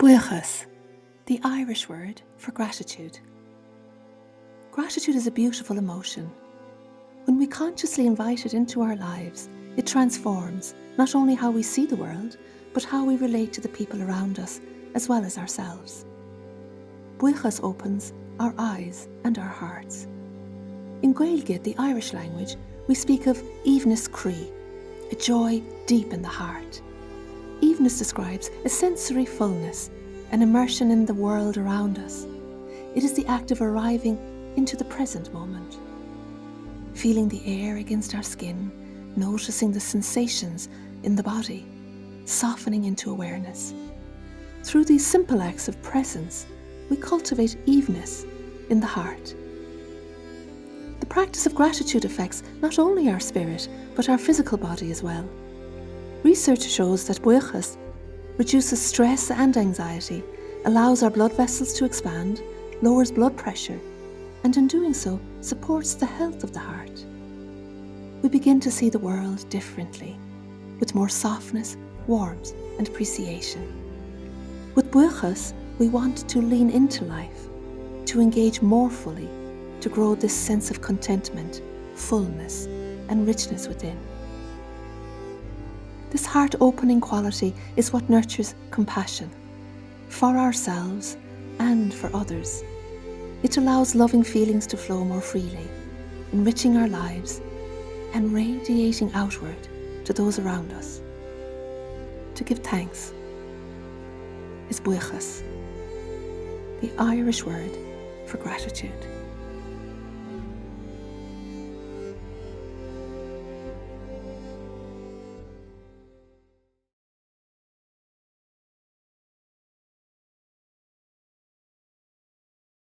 Buíochas, the Irish word for gratitude. Gratitude is a beautiful emotion. When we consciously invite it into our lives, it transforms not only how we see the world, but how we relate to the people around us, as well as ourselves. Buíochas opens our eyes and our hearts. In Gaeilge, the Irish language, we speak of eveness cree, a joy deep in the heart. Eveness describes a sensory fullness, an immersion in the world around us. It is the act of arriving into the present moment. Feeling the air against our skin, noticing the sensations in the body, softening into awareness. Through these simple acts of presence, we cultivate evenness in the heart. The practice of gratitude affects not only our spirit, but our physical body as well. Research shows that Buíochas reduces stress and anxiety, allows our blood vessels to expand, lowers blood pressure, and in doing so, supports the health of the heart. We begin to see the world differently, with more softness, warmth, and appreciation. With Buíochas, we want to lean into life, to engage more fully, to grow this sense of contentment, fullness, and richness within. This heart-opening quality is what nurtures compassion for ourselves and for others. It allows loving feelings to flow more freely, enriching our lives and radiating outward to those around us. To give thanks is Buíochas, the Irish word for gratitude.